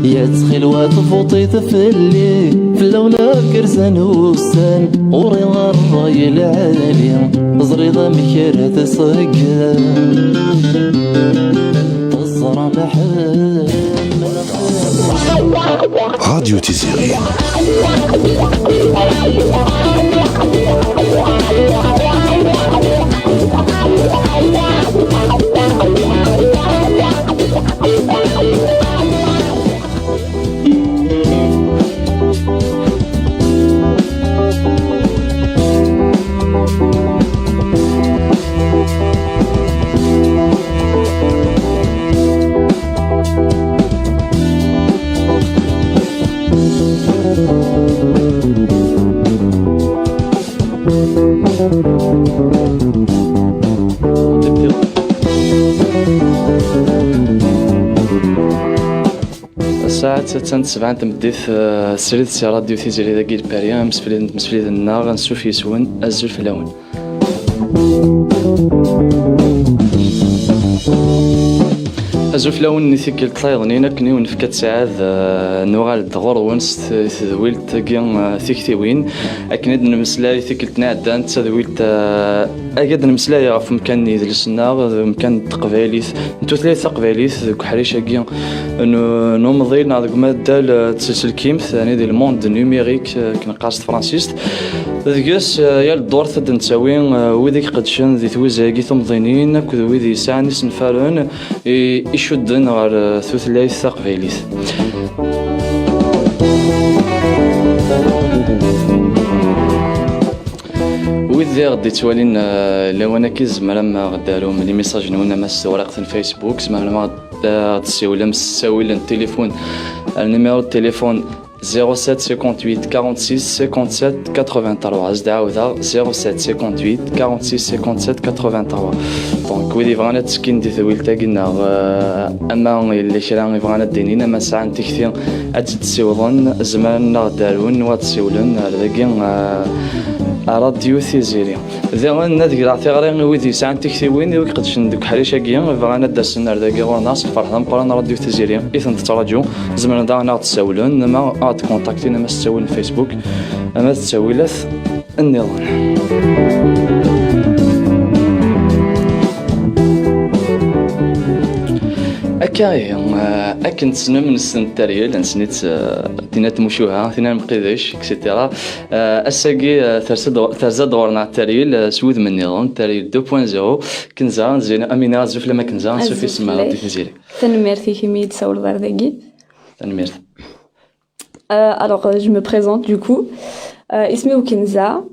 يا تخيل تفوطي تفلي في اللولا كرزان وسان وريضا الراي العالي زريضة مكيرة تسقى تصرى محل راديو تيزيري. الساعة 6:07 تمديت سريد سي راديو تيزيري داكي الباريا مسفليد النار غنسوف يسون الزول فلاون أزوف لون نثيك الطلايضنين أكني ونفكت ساعات نوغال دغور ونس تذويلت كيان ثيكتيوين أكني نمسلاي ثيك التنعدان تذويلت أكيد نمسلاي غف مكان يدلسنا مكان تقباليث نتوثلاي تقباليث ذوك حريشة كيان نومضي نعرف مادة تسلسل كيمث ثاني ديال الموند نيميريك كنقاصد فرانسيست ذكاس يا الدور تد نتساوي ويديك قدشن ذي توزاكي تمضينين كذ ويدي يسعني سنفالون يشدن غير ثوثلايث تقباليث وإذا غدي توالين لو أنا كي زعما ما غدارو من لي ميساج نونا مس ورقة الفيسبوك زعما ما غتساوي مساوي التليفون النيميرو التليفون 07 58 46 57 83 زدعاوذا 07 58 46 57 83 دونك ويدي بغانا تسكين دي ثويلتا قلنا اما اللي كرا بغانا دينينا ما ساعه تكثير اتسيوضن زمان نغدارون واتسيولن داكي راديو تيزيري ذا نذكر عثيغري ويدي ساعه تكثيوين ويقدش ندك حريشه كيا بغانا داسنا داكي غور ناس الفرحه مقران راديو تيزيري اذن تتراجعوا زمان دانا تساولون ما كونتاكتينا ما تساوي الفيسبوك ما تساوي لث النظام أكاي أكن تسنى من السنة التالية نسنيت تينات مشوها تينات مقيدش إكسيتيرا أساقي ثرزا دورنا التالية سويد من النظام التالية 2.0 كنزا زين أمينة زوف لما كنزا سوفي سما غادي تزيري تنميرتي كيمي تصور دار داكي تنميرت. Alors, je me présente du coup. اسمي وكنزة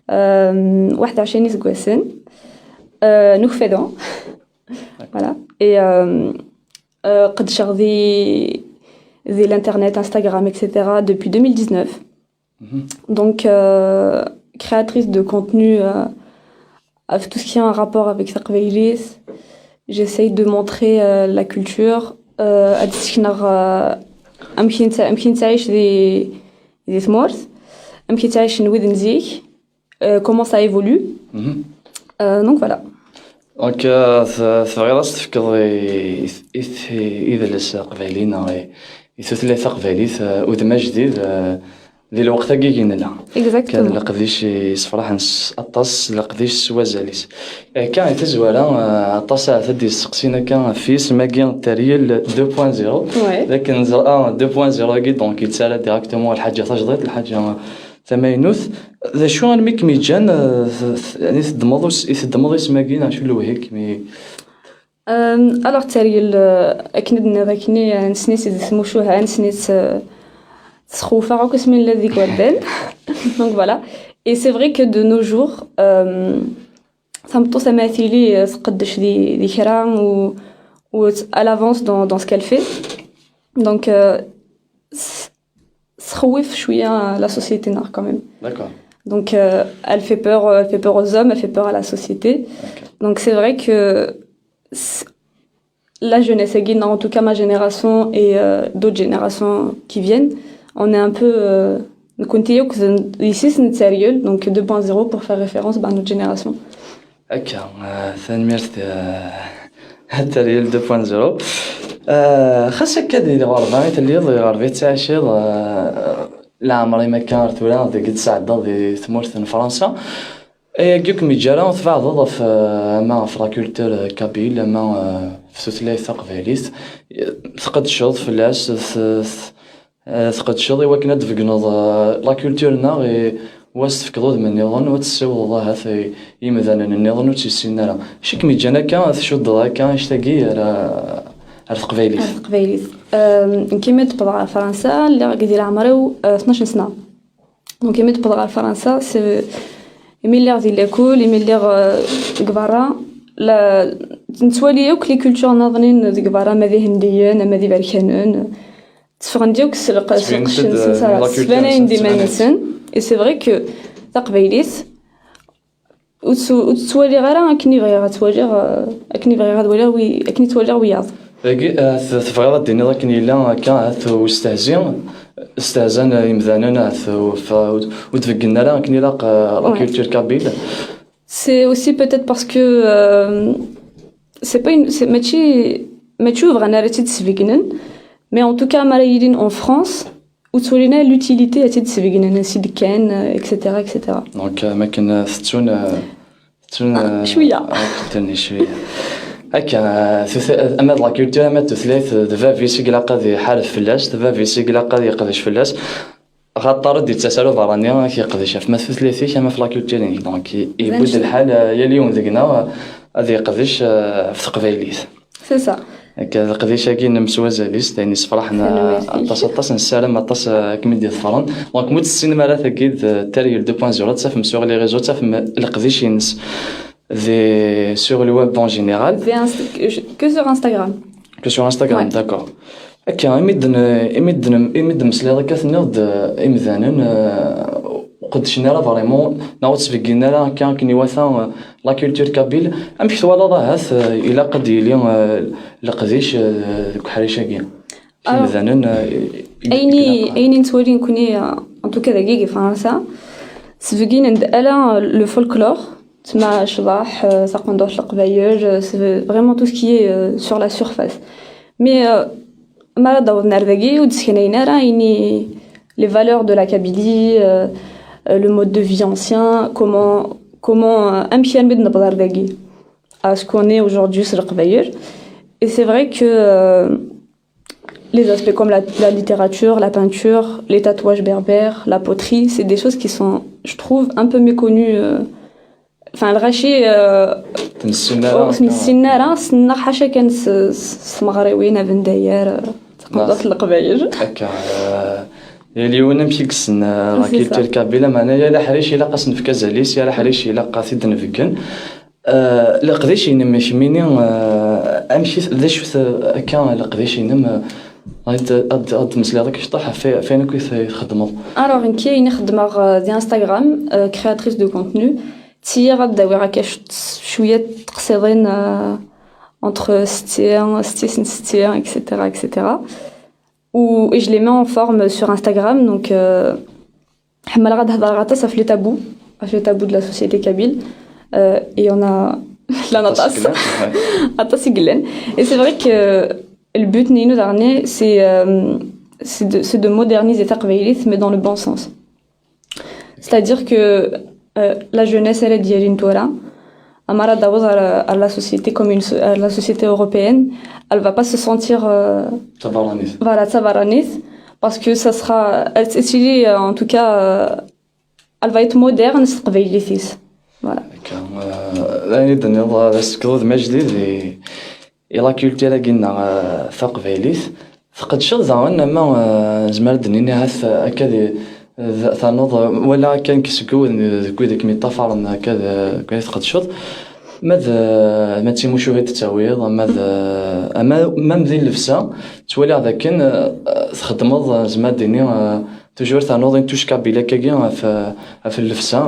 21 سكواسن نوفدون voilà et قد شغلي ذي l'internet Instagram etc depuis 2019 donc créatrice de contenu tout ce qui a un rapport avec Sarkveilis. J'essaye de montrer la culture أمكن تعيش ذي ثمورث أمكن تعيش نويد نزيك comment ça évolue donc voilà دونك ثغيرس تفكر إذا لسا قبالينا يثوث قباليث وذما جديد ذي الوقت كيكين لا كان لقديش يصفرح نس أطاس لقديش سوازاليس كان تزوارا أطاس تدي سقسينا كان في سماكين تاريل 2.0 لكن زرا 2.0 كي دونك يتسالى ديراكتومون الحاجة تجديد الحاجة ثماينوث ذا شو أنا ميك ميجان يعني يتدمضو سماكين شو لو هيك مي alors تاريل أكندنا ذاكني نسنيت ثموشوها نسنيت سخوفة راكو اسمين الذي قردان donc voilà et c'est vrai que de nos jours ثمطو سماثيلي تقدش ذي كرام و à l'avance dans ce qu'elle fait donc سخوف شوية la société nord quand même d'accord donc elle fait peur aux hommes, elle fait peur à la société okay. Donc c'est vrai que la jeunesse en tout cas ma génération et d'autres générations qui viennent on est un peu ici c'est sérieux donc 2.0 pour faire référence à notre génération. Ok, ثاني مرت التريال 2.0 خاصك كدير غربة اللي غربي تعيشيض لا عمري ما كانت ولا قد تساعد في ثمورة فرنسا يجيك ميجارا تفاعض في ما في لاكولتور كابيل ما في ثلاث تقبيليت ثقد شوط في اللاس ثقد شوط ولكن دفقنوض لاكولتورنا واس تفكرود من النظام وتسوي الله في يمثلا النظام وتسينا شيك ميجانا كان شو كان يشتاقي على القبيليت القبيليت كيما تبغى فرنسا اللي قدير عمره 12 سنه دونك كيما تبغى فرنسا سي يميل غادي لاكل يميل كبارا لا نتواليو كلي كولتور ناظنين ديك كبارا ما ذي هنديين ما ذي بركانون تفغنديوك سلق سبانين دي مانسن اي سي فري كو تقبيليت وتسوالي غير كني بغي غتواجه كني بغي غتولي وي كني تولي وياض تفغيض الدين لكن إلا كان استهزان يمذاننا وتفقنا لها كني لاق لاكولتور كابيل سي اوسي بوتيت باسكو سي با سي ماشي فغانا راه تسفيكنن مي ان توكا مرايلين اون فرانس وتولينا لوتيليتي تاع تسفيكنن سيد كان اكسيتيرا اكسيتيرا دونك ما كان تون شويه تني شويه هكا اما لاكولتور اما ثلاث دفا فيسي قلاقه ذي حارف فلاس دفا فيسي قلاقه ذي قدش فلاس غطار دي تسالو فرانيا كيقدش في مثل ثلاثي كما في لاكولتور دونك يبود الحال يا اليوم ذقنا هذه قدش في تقبيليت سي سا هكا قديش كي نمسوازاليس يعني صفرحنا طاس نسالم طاس كمل ديال الفرن دونك موت السينما راه اكيد تاريل 2.0 تفهم سوغ لي ريزو تفهم القديش ينس ذي سوغ لو ويب ان جينيرال كو سور انستغرام داكور هكا يمد مسلي كثنض امذانن قدشنا راه فريمون ناوت سفيكينا راه كان كني واثا لا كولتور كابيل امشي ولا ضاهات الى قد يلي لقديش دوك حريشه كاين مثلا ايني نتولي نكوني ان توكا دقيقه فرنسا سفيكين عند الا لو فولكلور تما شباح ساقندوش القبايج سي فريمون تو سكي سور لا سورفاس مي ما داونا رداكي ودسكنينا راه ايني لي فالور دو لا كابيلي le mode de vie ancien, comment un pied de n'abdar dagui à ce qu'on est aujourd'hui sur le Qbayr. Et c'est vrai que les aspects comme la littérature, la peinture, les tatouages berbères, la poterie, c'est des choses qui sont, je trouve, un peu méconnues. Enfin, le raché, السنارة سنا حاشا كان سمغريوين ابن داير تقدرت القبايج اليوم نمشي كسن لاكولتور كابيلا معناها لا حريش الا قاسن في كازاليس يا لا حريش الا قاصد نفكن لا قديش ينمش ميني امشي ذا شفت كان لا قديش ينم اد مسلا داك شطح فين كيف يخدموا الوغ كي نخدم دي انستغرام كرياتريس دو كونتوني تي غادا ويرا كاش شويه تقصيرين entre ستين etc. Et je les mets en forme sur Instagram, donc ça fait le tabou de la société kabyle, et on a la natas, et c'est vrai que le but Nino dernier c'est de moderniser Taqbaylit, mais dans le bon sens, c'est-à-dire que la jeunesse elle est d'Yalin Tora Amara Daouz à la société comme à la société européenne, elle va pas se sentir tabaraniste, parce que ça sera en tout cas elle va être moderne voilà. لا ندير السكود ما جديد يلا كولتيرا قلنا ثقبيليت فقد شغل ما زمر دنيا هكذا ثانوض ولا كان كسكون كودك ميطفر هكذا كان قد شط ماذا ما تيمو شو هي التاويض ماذا اما ذي اللفسه تولي هذا كان تخدمض زعما ديني توجور ثانوض توش كابيلا كاين في اللفسه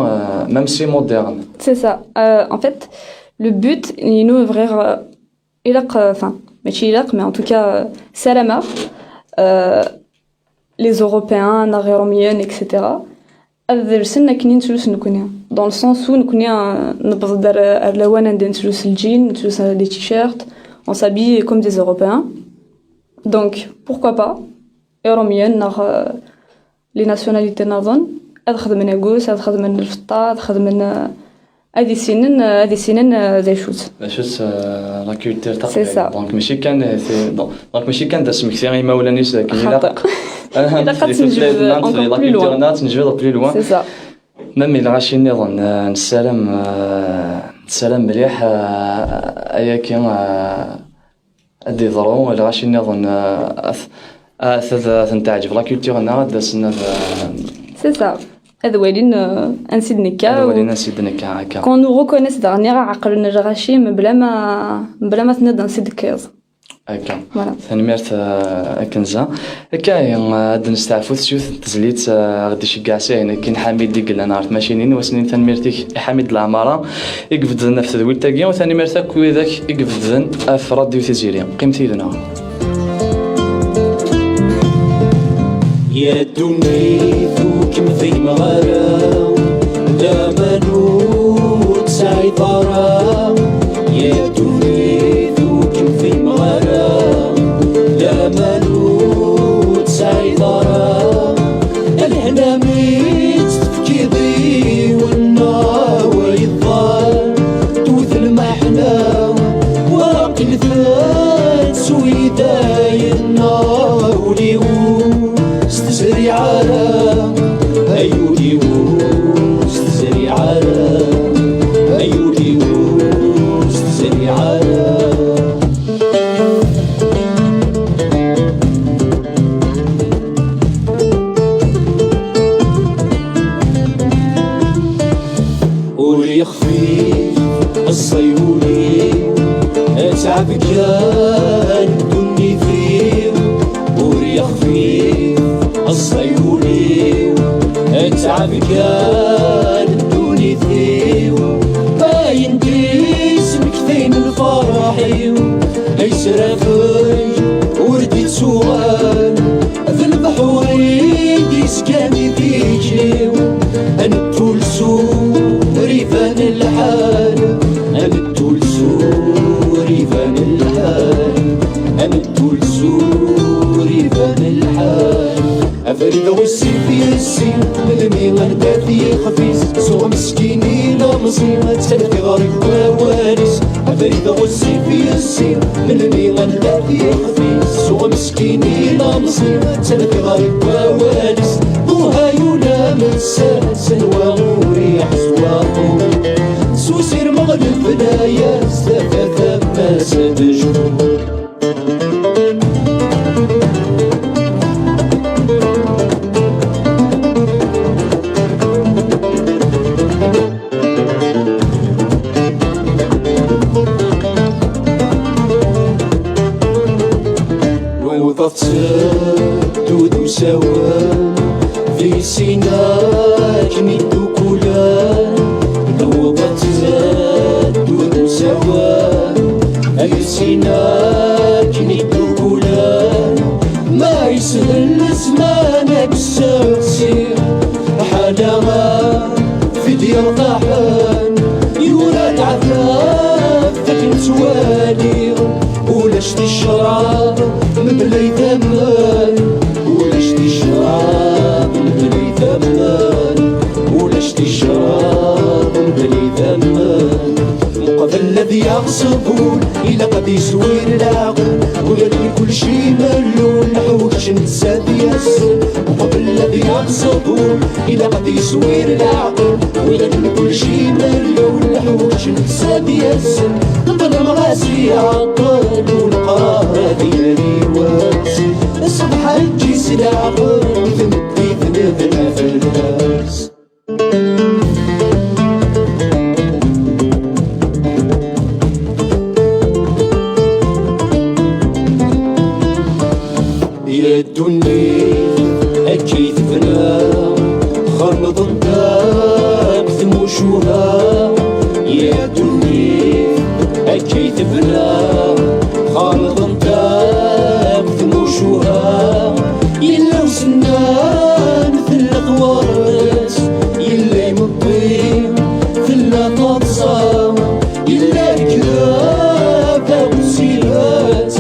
ميم سي مودرن سي سا ان فيت لو بوت انه اوفرير الى enfin ماشي الى mais en tout cas سلامه les Européens, les Romiens, etc. أذرسنا كنين تلوس نكونيا dans le sens où نكونيا نبغض الألوان عندنا تلوس الجين تلوس des t-shirts on s'habille comme des Européens دونك بوركوا با يروميين ناغ لي ناسيوناليتي نظن هاد خدم ناقوس هاد خدم الفطا هاد خدم هادي سنين زي شوت لا كولتور تاع سي سا. دونك ماشي كان دونك ماشي كان داس مكسي ما ولانيش لكن خاطئ إلا قد تنجبد لا encore كولتور plus loin. نات نجبد بلي لوان سي سا. ميم إلا غاشي نظن نسلم مليح ايا كان ادي ضرو ولا غاشي نظن تنتعجب لا كولتور نا داسنا سي سا. هذا وين انسيد نكا ولينا سيدنا هكا كون نو ريكونيس دارنيغ عقلنا جغاشيم بلا ما تناد نسيد كيز هكا فوالا. تنميرت كنزه هكا هاد نستعفو تشوف تزليت غادي شي كاع ساين كاين حميد ديك انا عرفت ماشي نين وسنين تنميرتك حميد العماره يقفدنا في تدويل تاكي وثاني ميرتك كويداك يقفدن في راديو تيزيريا قيمتي لنا يا دنيا ذوك مثي مغارة لا منوت سيطرة يا دنيا ذوك مثي مغارة لا منوت سيطرة الهنا ميت تفكي ذي والنار يضال توث المحنة واقل ذات سويداي النار وليون استزري على أيودي واستزري على أيودي واستزري على ولي خفيف الصيولي أتعب كان دني فيه ولي خفيف الصيولي أتعب كان دوني ثيو باين ديس مكثين الفرحي أيسرافي وردي سؤال في البحور ديس كامي بيجيو أنا تولسو ريفان الحال أنا تولسو ريفان الحال أنا تولسو ريفان الحال أفرد غسي في السين ملمي غرداتي خفيس سوى مسكيني لا مصيمة تلقي غريب ووارس أفرد غسي في السين ملمي غرداتي خفيس سوى مسكيني لا مصيمة تلقي غريب ووارس ضوها يولا من سلوى وريح سواقو سوسير مغلب بدايا استفاث ما سدجو دود وسوا في سيناك نيدو كولا دوبت دود وسوا في سيناك نيدو كولا ما يسهل زمانك السير حالها في ديار طاحن يولد عذاب ذاك نتوالي ولا شتي الشراب من بلي ثمن ولا شتي الشراب من بلي ثمن ولا شتي الشراب من بلي ثمن مقابل الذي يغصبون إلا قد يسوي العقل ويرمي كل شي ملون نحوش نتساد ياسن مقابل الذي يغصبون إلا قد يسوي العقل ويرمي كل شي ملون نحوش نتساد ياسن نظلم راسي عقل والقرار ديالي واسي الصبح تجي سلاقل ثمتي ثنثنا في الناس يا الدنيا أكيد بنا خرمض الدار ثموشوها يا الدنيا أكيد بنا خرمض الدار ثموشوها يلا وسنان مثل الغوارات يلا يمضي في اللطاطسة يلا الكرابة والسيلات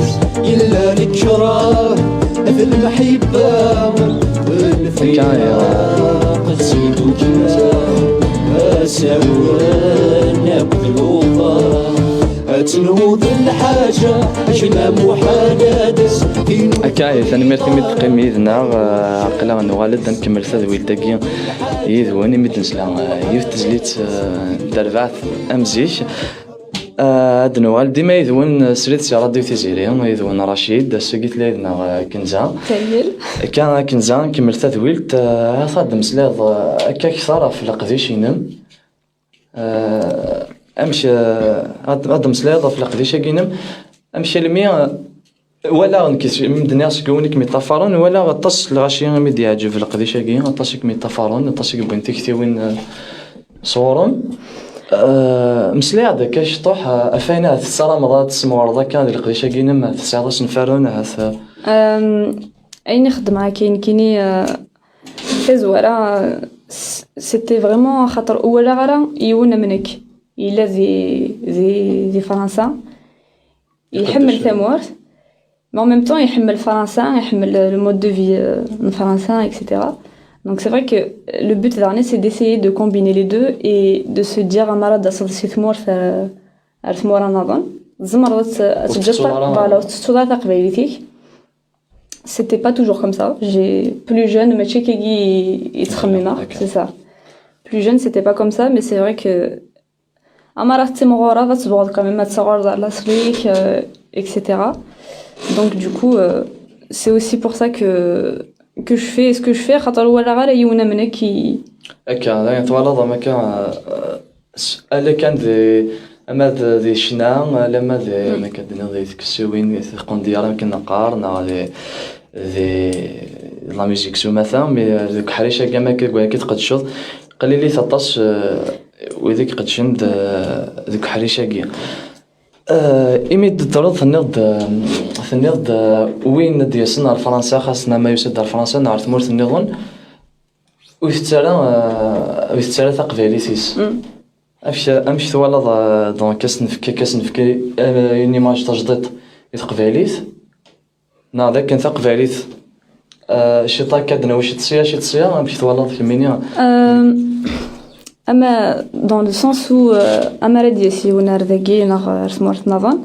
يلا الكرابة النار في المحبة الفراق تزيدو كما سوانا بذنوبا تنوض الحاجة عشنا محادث أكاي ثاني ميرتي ميد قيميدنا عقلا نوالد نكمل تذويل داكيا يذواني ميد نسلا يوث تزليت دربعث أمزيش هاد نوال ديما يذون سريت سي راديو تيزيري يذون رشيد سقيت ليدنا كنزا كان كنزا نكمل تذويلت صاد مسلاض هكا كثر في القديش ينم امشي هاد مسلاض في القديش كينم امشي لميا ولا نكيس من الدنيا سكونك ميطافرون ولا غطاس الغاشي ميدي يعجب في القديش كي غطاسك ميطافرون غطاسك بنتك تيوين صورهم مسلاعد كاش طوح افينا السلام تسمور كان القديش كينم تسعداش نفرون هذا اين نخدم كايني تزوارا سيتي فريمون خاطر اولا غرا يونا منك الا زي فرنسا يحمل ثمورت mais en même temps يحمل فرنسا يحمل le mode de vie français etc. Donc c'est vrai que le but dernier c'est d'essayer de combiner les deux et de se dire مرض صلصي ثمور ثمور نظن زمرت تجطا فوالا تصودا قبيلتك. C'était pas toujours comme ça. J'ai plus jeune ماشي كي يتخمم c'est ça. Plus jeune c'était pas comme ça mais c'est vrai que مرات تمغوره تصبغ كمان ما تصغر على صريك etc. Donc du coup c'est aussi pour ça que je fais ce que je fais خاطر ولا غير يونا منك كي هكا لا يتوالى ما كان الا كان دي اما دي شنا لا ما دي ما كدنا دي تكسوين يثقون ديارهم كنا قارنا دي لا ميوزيك سو مثلا مي دوك حريشه كما كي تقدشوض قليل لي 13 وذيك قد شند دوك حريشه كي إميد الضرورة ثنيض وين ديسنا فرنسا خاصنا ما يسد فرنسا نعرف مورث النظام ويسترى تقبيليتيس أمشي ثوالا دون كاسنفكي يوني ماج تجديد يتقبيليت نا ذاك كان تقبيليت شي طاك كادنا واش تصيا أمشي ثوالا كمينيا أما dans le sens où أما ردي سي وناردقي نغ رسمورت نظن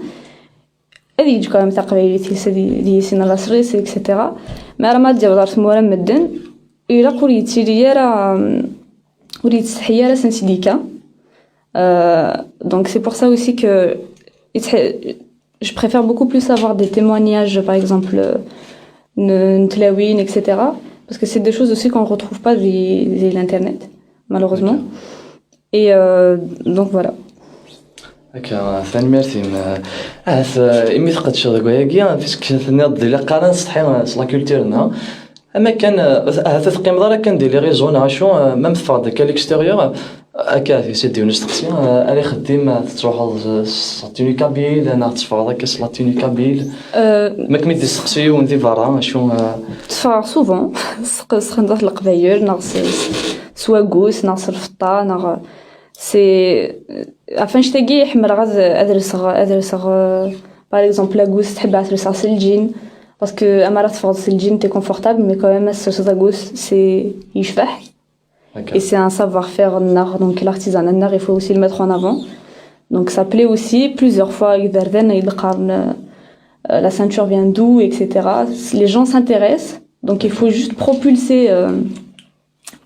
هذي يجي كلام تقبيليتي سدي دي سينا لاسريس إكسترا ما راه ما تجاوز رسمورا مدن إلا قريتي لي راه قريت صحية راه سنسيديكا donc c'est pour ça aussi que je préfère beaucoup plus avoir des témoignages par exemple نتلاوين etc. parce que c'est des choses aussi qu'on retrouve pas via l'internet malheureusement. Et donc voilà. هكا ثاني ميرتي إمي تقد شغل كوياكيا فيسك ثنيض ديال قران سطحي لا كولتورنا اما كان هذا تقيم دار كان دير لي ريزون عاشو ميم فاد داك ليكستيريور هكا في سيدي ونستقسي انا خديم تروح ساتوني كابيل انا تفرض هكا ساتوني كابيل ما كميت تسقسي وندي فارا شو تفرض سوفون سخندات القبايل ناقص سوا غوس ناقص الفطا ناقص سي عفوا شتاقي يحمل غاز ادرس باغ اكزومبل لا غوس تحب ادرس سلجين باسكو اما راه تفرض سلجين تي كونفورتابل مي كوميم السوس غوس سي يشفح et c'est un savoir-faire en art donc l'artisanat en art il faut aussi le mettre en avant donc ça plaît aussi plusieurs fois la ceinture vient d'où etc. les gens s'intéressent donc il faut juste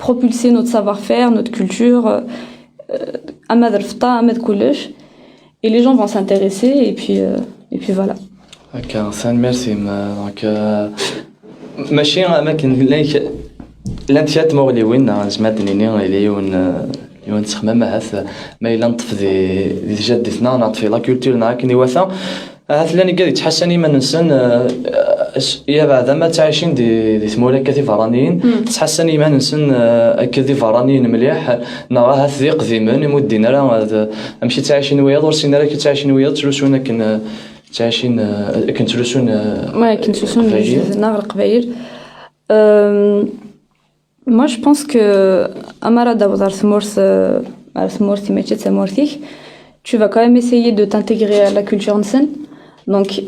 propulser notre savoir-faire notre culture amad rfta amad kulesh et les gens vont s'intéresser et puis voilà. OK merci donc ماشي اماكن لانتيات مغلي وين زمادنيني اللي يون تخمم هاث ما الا نطف دي جدتنا نعطي لا كولتور ناكني وثا هاث لاني قاعد يتحسني ما ننسن يا بعد ما تعيشين دي ثموله كثي فرانيين تحسني ما ننسن كذي فرانيين مليح نرى هاث ذي قديما يمدينا راه امشي تعيشين ويا دورسين راه تعيشين ويا تلوسونا كن تعيشين كنتلوسون ما كنتلوسون نار القبايل. Moi je pense que Amara d'abord tu vas quand même essayer de t'intégrer à la culture ancienne Donc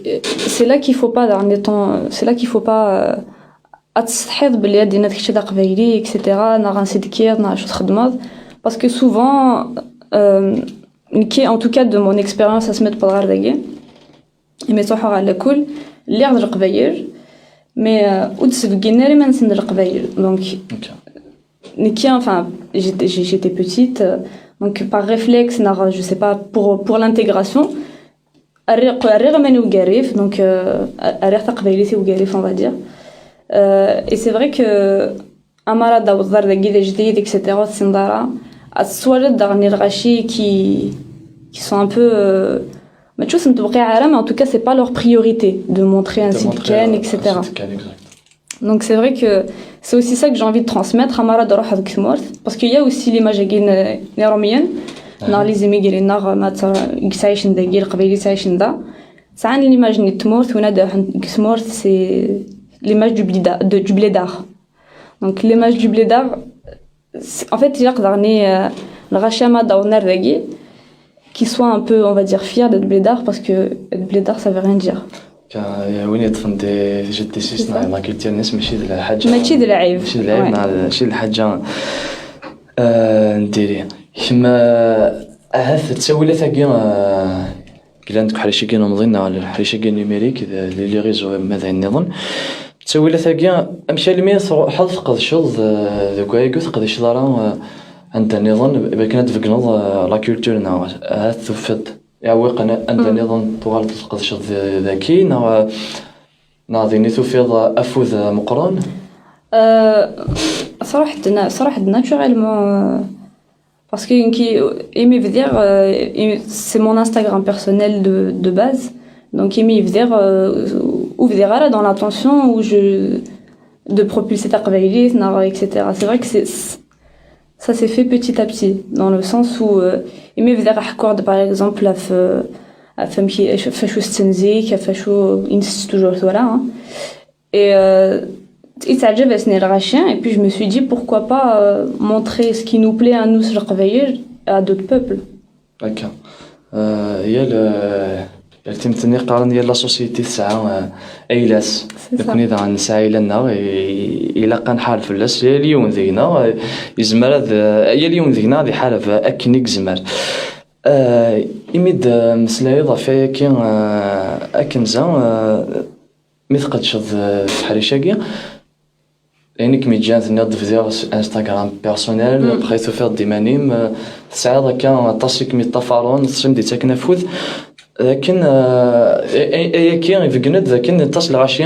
c'est là qu'il faut pas dernier temps, c'est là qu'il faut pas أتستحض بلي هادي ناس كشي دا قبايلي اكسيتيرا نا غنسيدكير نا شو تخدمات باسكو سوفون نكي ان توكا دو مون اكسبيريونس اسمت بالغار داكي مي صحوا على كل اللي غير القبايل مي ودسبكينا لي ما نسند القبايل دونك نكي enfin j'étais petite donc par réflexe نا je sais pas pour l'intégration الريق ماني وقاريف donc الريق قبايلتي وقاريف on va dire et c'est vrai que amara da وزار داكي دا جديد etc سندارا السوالد دغني الغاشي qui sont un peu ما تشوفش متبقي عالم en tout cas c'est pas leur priorité de montrer un site can etc donc c'est vrai que c'est aussi ça que j'ai envie de transmettre amara da روح هذيك parce qu'il y a aussi l'image كاين نيروميان نا لي زيميغري نا ما تعيشن داكي القبيلي تعيشن دا ساعه l'image ني تمورت ونا دا كسمورت c'est l'image du blédard. Donc l'image du blédard, en fait, il y a le rachama d'Aonar Ragui qui soit un peu, on va dire, fier d'être blédard parce que être blédard, ça veut rien dire. وين يتفندي جدي سيسنا لا كنتي الناس ماشي د الحاجه ماشي د العيب ماشي د العيب ماشي د الحاجه نديري كما هذا تسوي ثاقي كلا عندك حريشه كاين مضينا على الحريشه كاين نيميريك لي ريزو ماذا نظن تسوي ثاقي امشي لمي حظ قد شوز ذوك يقول قد شدارا انت نظن بكنت فكنض لا كولتور نا هذا ثفد يعوق انا انت نظن طوال قد شوز ذاكي نا ناضيني ثفيض افوذ مقران صراحه naturellement parce que aimer dire c'est mon Instagram personnel de base donc aimer dire ou dire dans l'intention où de propulser ta قبايلي etc c'est vrai que ça s'est fait petit à petit dans le sens où aimer dire accord par exemple la femme qui fait chose تنزيك fait chose insiste toujours voilà hein. Et يتعجبني الغاشين et puis je me suis dit pourquoi pas montrer ce qui nous plaît à nous sur القبايل à d'autres peuples. هكا هي التمتني قارن ديال لا سوسيتي تاع ايلاس كوني دا نسعى لنا الى كان حال فلاس اليوم ذينا يزمر هي اليوم ذينا دي حالف اكنيك زمر يمد مسلا اضافيه كي اكنزا مثقد شذ حريشاكي يعني كمي جات نضيف ديال انستغرام بيرسونيل بغيت فيها ديمانيم ساعه كان طاسيك مي طفرون تسمدي تكنفوذ لكن اي كي فيكند لكن تصل غاشي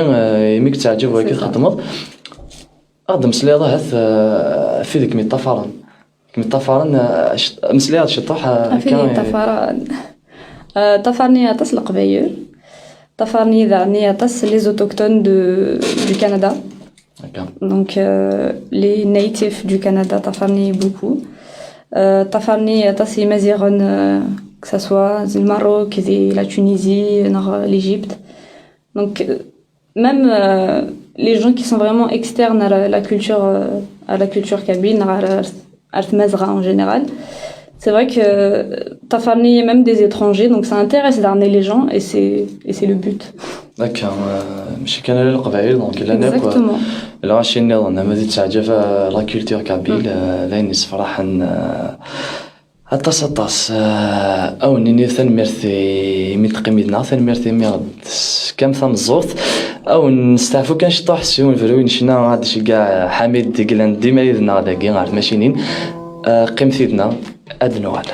يميك تعجب وكي خدمت اقدم سليضه هث في ذيك مي طفرون كمي طفرون مسليضه شطوحه كان طفران طفرني تصل قبايل طفرني ذاني تص les autochtones du Canada. Donc les natifs du Canada طفرني beaucoup. طفرني تصي مزيغن que ça soit le Maroc, la Tunisie, l'Égypte. Donc même les gens qui sont vraiment externes à la culture kabyle, à Mazra en général, c'est vrai que Tafarni même des étrangers, donc ça intéresse d'amener les gens et c'est le but. D'accord, ماشي كان للقبائل دونك لا ناكو لا ماشي نظن ما زيد تعجب لا كولتور كابيل لا نس فرحا التصطاس او ني ثنمرثي من تقيمنا ثنمرثي ميرد كم ثم الزوت او نستعفو كان شي طاح سيون فروين شنا هذا شي كاع حميد ديكلان ديما يدنا داكي غير ماشينين قيمتيدنا ادنوال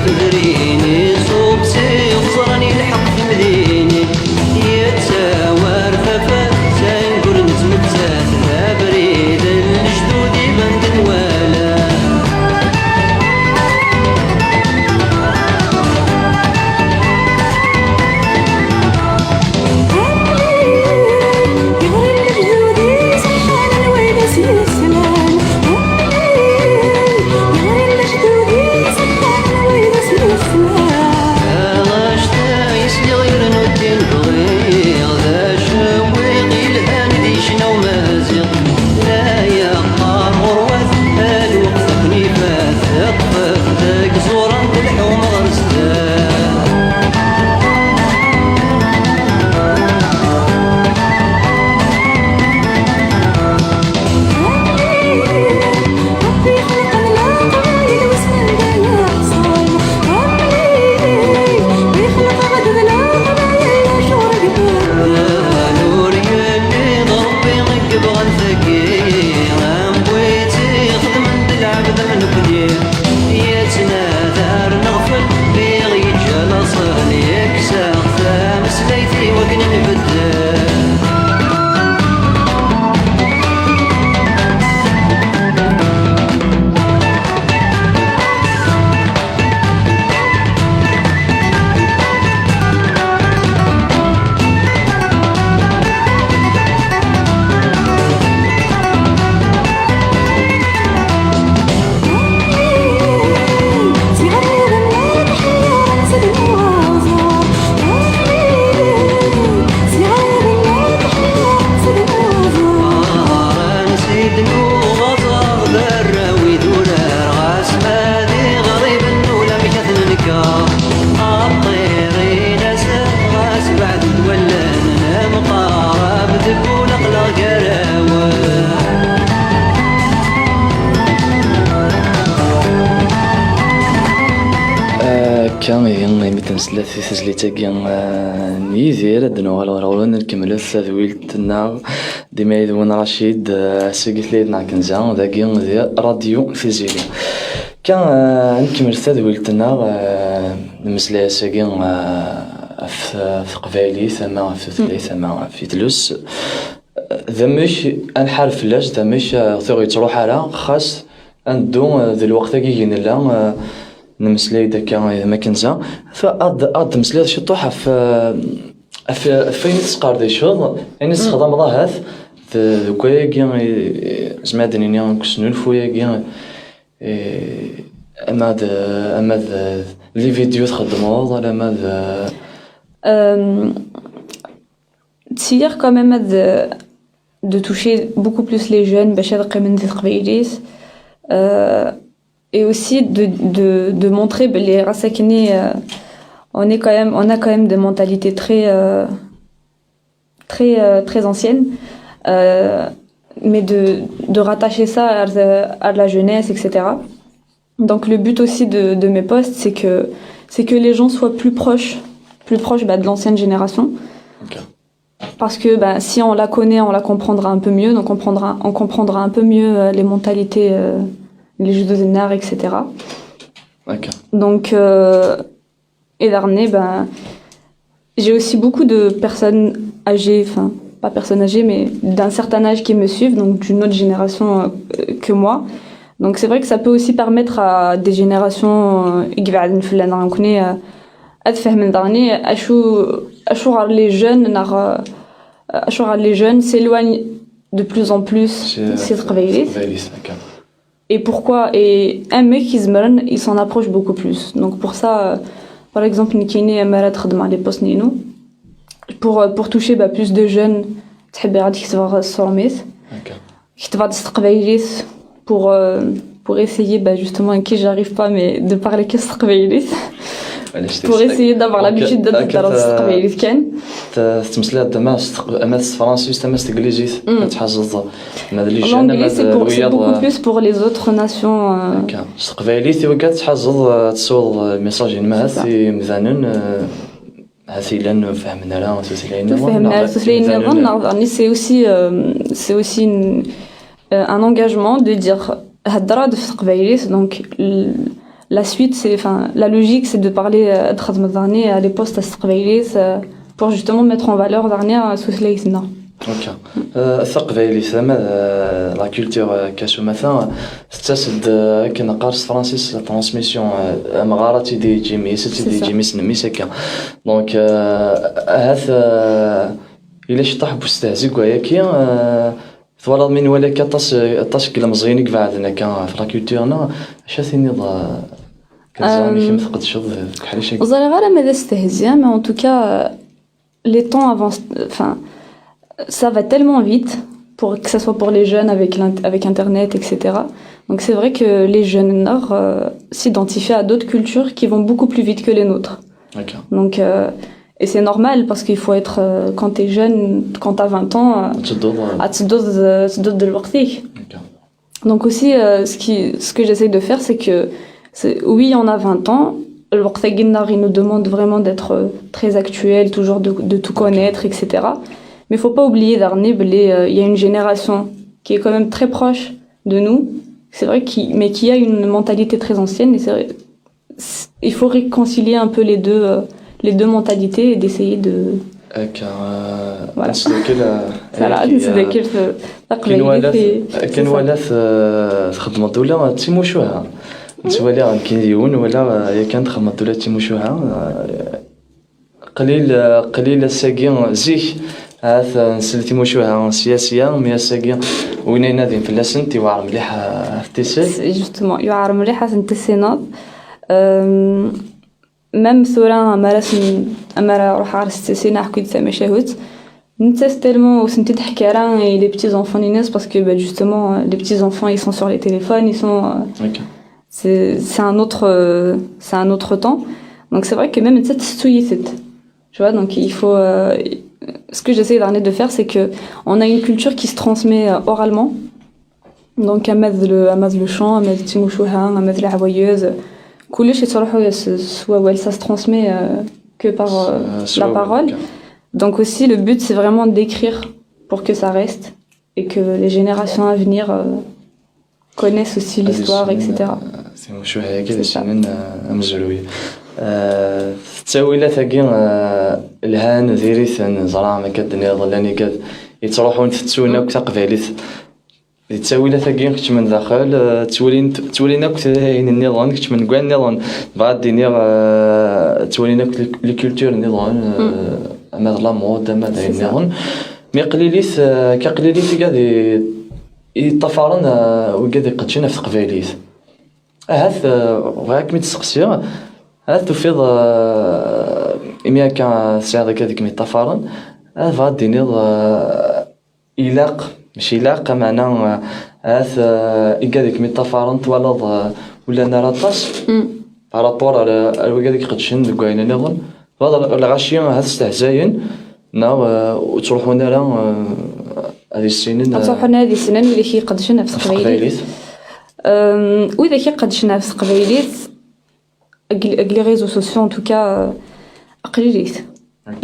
تدريني صوب ثلاثة سجلتاكي نيزير دنو غالورون نكملو تذويلتنا ديما يدون رشيد سيقيت ليدنا كنزا ذاكي راديو فيزيلي كان نكمل تذويلتنا المسلا ساكي في قبايلي ثما في ثلاثة ثما في تلوس ذمش انحرف لاش ذمش ثغي تروح على خاص ندو ذي الوقت كي لا نمسلاي داكا ما كنزا فاد مسلاي شي طوحه في فين تسقار دي شغل يعني تخدم ضاهات كويا زعما دنيا كسنو الفويا اما لي فيديو تخدمو ولا ما تسير quand même de toucher beaucoup plus les jeunes باش يبقى من ذي قبيليس et aussi de montrer les Rasakini on a quand même des mentalités très anciennes mais de rattacher ça à la jeunesse, etc. Donc le but aussi de mes posts c'est que les gens soient plus proches de l'ancienne génération. Okay. Parce que si on la connaît, on la comprendra un peu mieux, donc on comprendra un peu mieux les mentalités, les jeux de Zénar, etc. Okay. Donc, et dernier, j'ai aussi beaucoup de personnes âgées, enfin, pas personnes âgées, mais d'un certain âge qui me suivent, donc d'une autre génération que moi. Donc c'est vrai que ça peut aussi permettre à des générations les jeunes s'éloignent de plus en plus de ces قبايليس. Et pourquoi? Et un mec il s'en approche beaucoup plus. Donc pour ça, par exemple, Nikini Amara تخدم على بوست نينو pour toucher plus de jeunes تحب غادي تكتب الصرميس كتب هاد القبايليس pour essayer justement qui j'arrive pas mais de parler que القبايليس pour essayer d'avoir l'habitude de تهضر القبايليس كان تمثل أما فرنسي أما إنجليزي تحجز هذا اللي جانا l'anglais c'est beaucoup plus pour les autres nations قبايلي وكات تحجز تصور ميساجين ما هسي مزانن هسي لأن فهمنا لا فهمنا نظن c'est aussi un engagement de dire هضرة في قبايليس donc la suite la logique c'est de parler à les postes à pour justement mettre en valeur dernière سوسلايسنا. اوكي الثقافه سما لا كولتور كاشو مثلا تتسد كنا قارس فرانسيس لا ترانسميسيون مغاراتي دي جيميس دي جيميس نميسكا دونك هذا الا شطح بستهزي كواياكي ثوالد من ولا كطاش كلام زينك بعدنا كان في لا كولتورنا شاثيني كنزاني كيما فقد شوف بحال شي وزال غير ما استهزاء mais en tout cas les temps avancent ça va tellement vite pour que ça soit pour les jeunes avec internet etc. Donc c'est vrai que les jeunes nord s'identifient à d'autres cultures qui vont beaucoup plus vite que les nôtres. Okay. Donc et c'est normal parce qu'il faut être quand t'es jeune, quand t'as 20 ans تدوز دلوقتي. Donc aussi ce que j'essaie de faire c'est que oui on a 20 ans le وقت il nous demande vraiment d'être très actuel, toujours de tout connaître, etc. Mais il faut pas oublier il y a une génération qui est quand même très proche de nous, c'est vrai, mais qui a une mentalité très ancienne. Et c'est vrai, il faut réconcilier un peu les deux mentalités et d'essayer de... voilà. كاين ولات تخدم الدولة تيموشوها نتوالي كيديون ولا هي كانت خدمة الدولة تيموشوها قليل الساقين زيك هذا نسلتي مشوها سياسية مي الساقين وين ينادين في اللسن تيوعر مليح في التسال جوستومون يوعر مليح في التسينات ميم ثورة أمارا روح عرس التسينة حكيت سامي شاهوت نتاس تالمون وسنتي تحكي راه les petits enfants نيناس parce que justement les petits enfants ils sont sur les téléphones ils sont c'est un autre temps donc c'est vrai que même نتاس تسويست tu vois donc il faut ce que j'essaie de faire c'est que on a une culture qui se transmet oralement donc أماذ le chant أماذ تيموشوها أماذ العوايز كلش يتروحوا سوا ça se transmet que par la parole. Donc aussi, le but, c'est vraiment d'écrire pour que ça reste et que les générations à venir connaissent aussi l'histoire, etc. شو هيك السنين مزلوية التاويلات هكي الهان ذيريث زرع ما كدني ظلاني كد يتروحون تتسونا كتقباليت التاويلات هكي كنت من داخل تولينا كنت النظام كنت من كاع النظام بعد دينير تولينا لي كولتور النظام ما لا مود ما داير النظام مي قليليت كقليليت كاع يطفرن وكاع يقدشنا في قباليت هاث وهاك مي تسقسي هاث تفيض إميا كان سعر كذاك مي طفرن هاث غادي نيض إلاق ماشي إلاق معناه هاث كذاك مي طفرن تولد ولا نراطاس بارابور على وكذاك قدشن دوكاين نظن هذا الغاشية هاث استهزاين ناو وتروحون لها هذه السنين تروحون هذه السنين اللي كيقدشنا في قبيليت وإذا كيقدشنا في قبيليت les réseaux sociaux en tout cas قليليت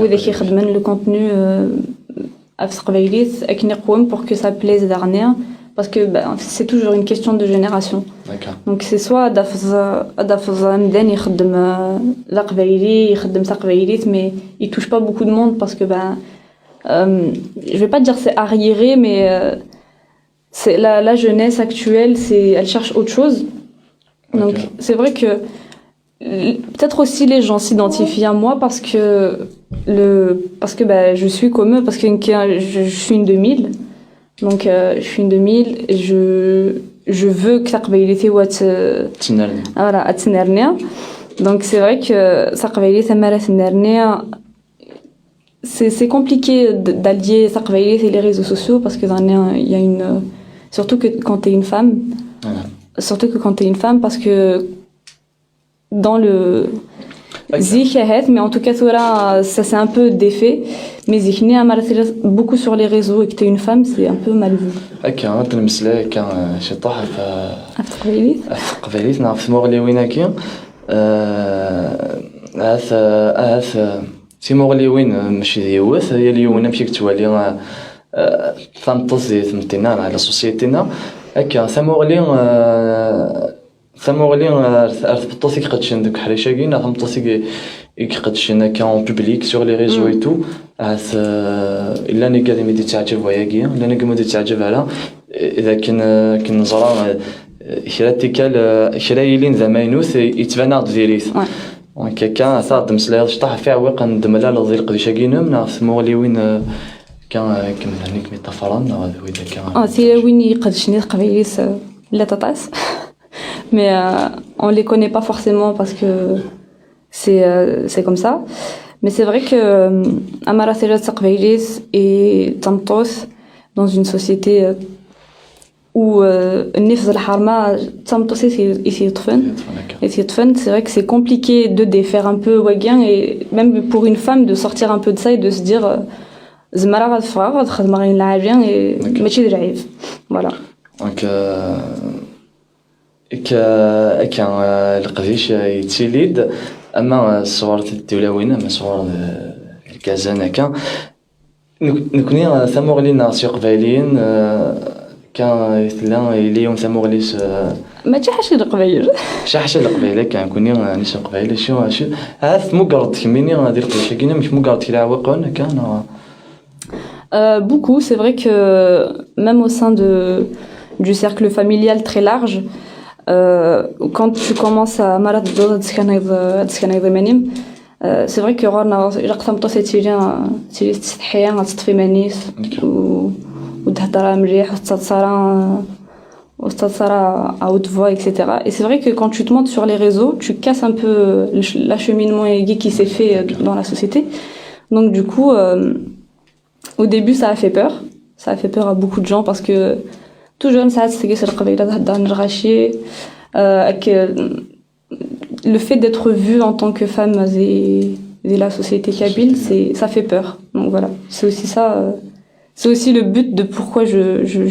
وإذا كيخدمن لو كونتوني في قبيليت أكن يقوم pour que ça plaise dernière parce que c'est toujours une question de génération. Donc c'est soit دافز مدان يخدم لا قبيلي يخدم تا قبيليت mais il touche pas beaucoup de monde parce que je vais pas dire c'est arriéré mais c'est la jeunesse actuelle elle cherche autre chose. Donc c'est vrai que peut-être aussi les gens s'identifient à moi parce que je suis comme eux parce que je suis une 2000 donc je suis une 2000 et je veux que تقبيلتي voilà تنرنيا donc c'est vrai que تقبيلتي مره تنرنيا c'est compliqué d'allier تقبيلتي et les réseaux sociaux parce que il y a une surtout que quand tu es une femme parce que dans le zihahat mais en tout cas ça c'est un peu défait mais zihni beaucoup sur les réseaux et que tu es une femme c'est un peu mal vu هكا المسألة كان شي طاح في قبيليت نعرف مغلي وين كاين هاث سي مغلي وين ماشي ديوث هي اليوم ماشي كتوالي ثمطز ثمتنا على سوسيتينا هكا ثمغلي ارثبطوسي قدشن دوك حريشاكين ثمطوسي قدشن كان بوبليك سور لي ريزو اي تو هاث الا انا قاعد مدي تعجب وياكي الا انا مدي تعجب على اذا كن نزرا شراتيكال شرايلين زماينوث يتبان ديريث دونك كان صاد مسلا شطح فيها وقا ندملا لضي القديشاكين من ثمغلي وين كان هنيك مي طفران هذا ويدا كان سي وين يقدشني قبيليس لا تطاس mais on les connaît pas forcément parce que c'est comme ça mais c'est vrai que Amara Sejat Taqbaylis et Tamtos dans une société où Nifz al-Harma Tamtos et c'est vrai que c'est compliqué de défaire un peu Wagien et même pour une femme de sortir un peu de ça et de se dire Zmara غاد فراغ غاد خدم غير العاجين et ماشي ضعيف voilà donc كان القديش يتسيليد اما صور الدولوين اما صور الكازان هكا نكوني ثمغلينا سي قبايلين كان يتلا اليوم ثمغليس ما تشحش القبايل شحش القبايل كان كوني نيش قبايل شو هاث مقرد كميني غادي القديش كاين مش مقرد كيلعوقون كان beaucoup c'est vrai que même au sein du cercle familial très large quand tu commences à مرض الدوزة تسكن يضمنيم c'est vrai que رانا إلا قسمتو تيجي تستحيا غتطفي مانيس وتهضر مليح وتتصارى à haute voix etc et c'est vrai que quand tu te montes sur les réseaux tu casses un peu l'acheminement qui s'est fait dans la société donc du coup au début ça a fait peur à beaucoup de gens parce que tout jeune ça c'est القبيلة تهضر نرغاشي le fait d'être vue en tant que femme de la société kabyle ça fait peur donc voilà c'est aussi ça c'est aussi le but de pourquoi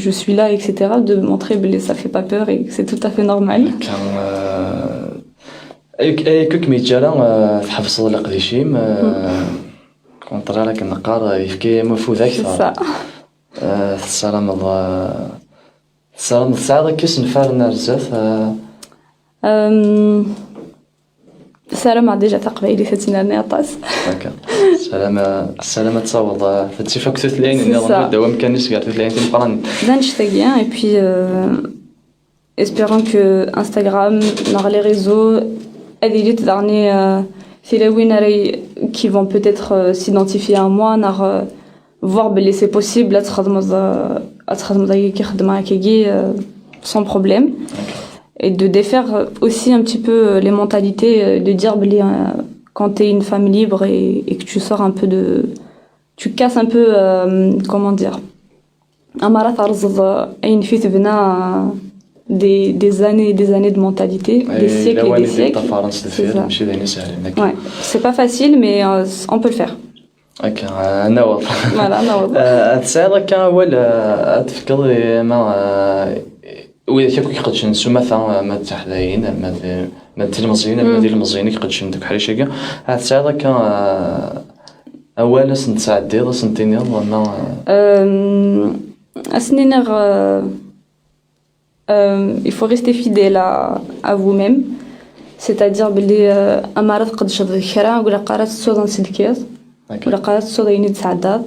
je suis là etc de montrer que ça fait pas peur et que c'est tout à fait normal كوك ميتجالا تحفظ القديشيم كونطرا لك النقار يفكي مفوذ أكثر السلام الله السلام السعادة كيس نفارنا رزاف السلام ديجا تقبيلي ثلاثين عطاس السلامة تصاوض فتشوفك ثلاثين إني دوام كانش قاعد ثلاثين تنقرن دانش تاقيا et puis espérons que Instagram dans les réseaux هذه تدعني في لوين راي qui vont peut-être s'identifier à moi nar voir بلي c'est possible تخدم كي خدمة كي sans problème et de défaire aussi un petit peu les mentalités de dire quand tu es une femme libre et que tu sors un peu de tu casses un peu comment dire أمارة ترصد أين في تبنى des années de mentalité, des siècles et des siècles. Ouais, c'est pas facile, mais on peut le faire. Ok, نوض. Voilà, نوض. تسألك كان ولا تفكر ما وإذا كي قدش نسو مثلا ما تحذين ما تلمزين ما ديال المزيني قدش ندك حريش كي تسألك كان أولا سنتساعدي ولا سنتيني ولا أسنينر il faut rester fidèle à vous-même, c'est-à-dire بلي أمارات قد شد الخيرة ولا قارات الصودا نسلكيات ولا قارات الصودا ينيد سعدات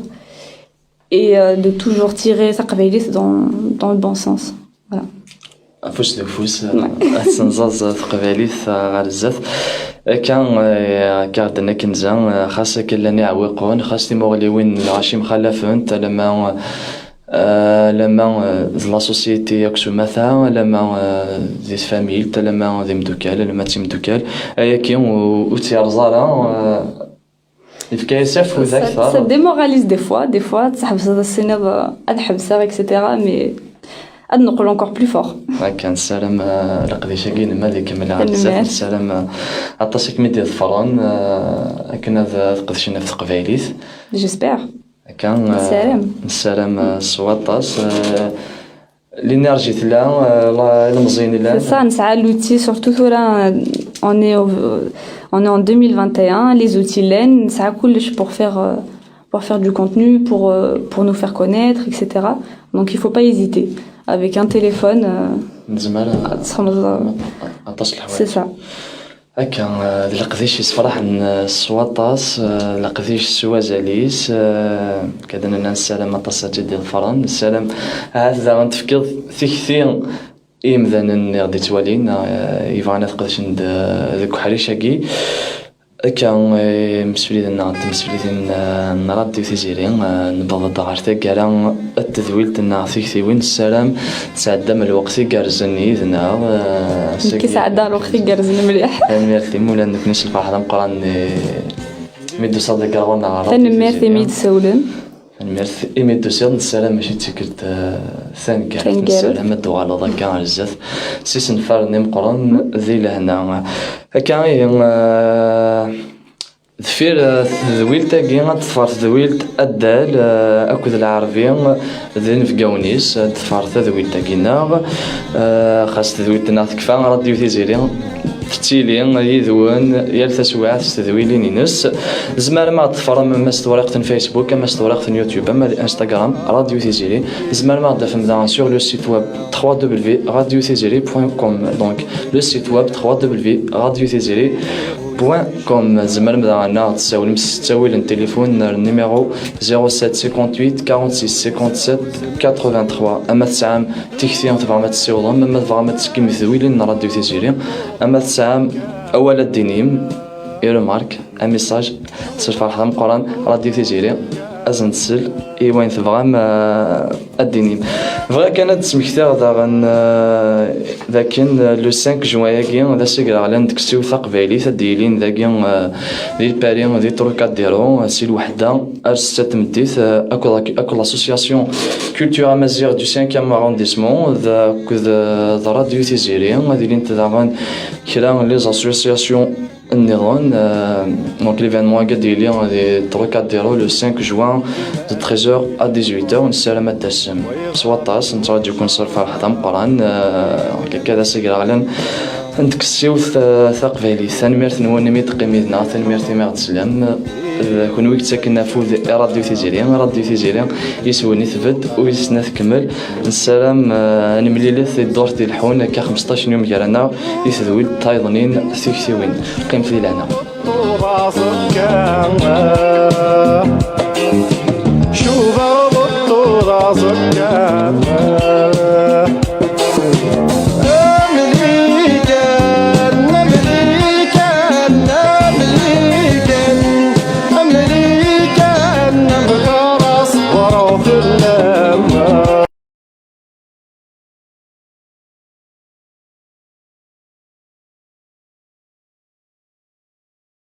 et de toujours tirer sa قبيليت dans le bon sens. Voilà. فوس لفوس تنزاز ثقباليث غارزات كان كنزان خاصة كلاني عويقون خاصة مغليوين العشيم خلافون لما لا سوسيتي يكسو مثلا لما دي فاميل لما دي مدوكال لما تي مدوكال ايا كي وتيار زارا يفكا يسف وذاك ça démoralise des fois تحبس هذا السنة الحبسة اكسيتيرا مي أد نقول encore plus fort. كان السلام لقديش كاين ما ذيك من العزاف السلام عطاسك ميديا الفران كنا قدشنا في تقبايليت j'espère. كان السلام السواطاس l'énergie là المزين là c'est ça نسعى l'outil surtout ثورة on est en 2021 les outils لين نسعى كلش pour faire du contenu pour nous faire connaître etc. donc il faut pas hésiter avec un téléphone c'est ça. هكا لقديش يصفرح السواطاس لقديش سوازاليس كذا السلام الطاسات ديال الفرن السلام هذا غنتفكر ثيكثين إمذان غادي توالين يبغانا تقدرش ذاك حريشاكي كان مسفليدنا راديو تيزيري نبض غارتا كارا التذويل تنا ثيكثيوين السلام تسعدى من الوقت كارزني ذنا كي سعدى الوقت كارزن مليح ميرثي مولا نكنيش الفرحة مقران ميدو صدق رانا ميرثي ميد سولن ميرثي ميدو سير السلام ماشي تيكلت ثاني كاع السلام دو على ضكا على الزاف سيس نفرني مقران ذي لهنا كاين ذفير ذويل تاكي غتفار ذويل الدال اكد العربية ذين في قونيس تفار ذويل تاكينا خاص ذويل تنا تكفى راديو تيزيري فتيلي يذون يالث سواعات تذويلين ينس زمار ما تفرى ما ستورقة فيسبوك ما ستورقة يوتيوب ما انستغرام راديو تيزيري زمار ما دافم دان sur le site web www.radiotiziri.com donc le site web www.radiotiziri.com زمار ما تساول التليفون النيميرو 0758 46 57 83 اما تسعام تكثير تبغى ما تساولهم اما تبغى ما تسكيم ذويلين راديو تيزيري اما تسعام أول الدينيم يرمارك ان ميساج تسرفع حضام قران راديو تيزيري ازن تسل وين تبغى الدينيم فغا كانت سمكتاغ داغن ذاكن لو 5 جوان كي ذا سيكرا على ندكسيو ثقبايلي تديلين ذاكين ديال باري ديال تروكا ديرو سي الوحده ارست مديت اكو لاسوسياسيون كولتور امازيغ دو 5 ارونديسمون ذا راديو تيزيري هذه اللي تداغن كرا لي زاسوسياسيون النيرون donc l'événement قد يلي غادي 3 ديرو le 5 juin de 13h à 18h ونسلام الدسم سواطاس نتراجعو كنصر فرحة مقران كذا سيقراغلن عندك السيوث ثقفيلي ثانميرت نوانا ميت قيميتنا ثانميرت ما غتسلام كون ساكننا فوز راديو تيجيريان راديو تيجيريان يسوني ثبت ويسنا تكمل السلام انا مليلة الدور ديال الحون كا 15 يوم جرانا يثذوي تايضنين سيكسيوين قيمت لي لنا شوف بطو راسك أمريكا نبغى راس ورا في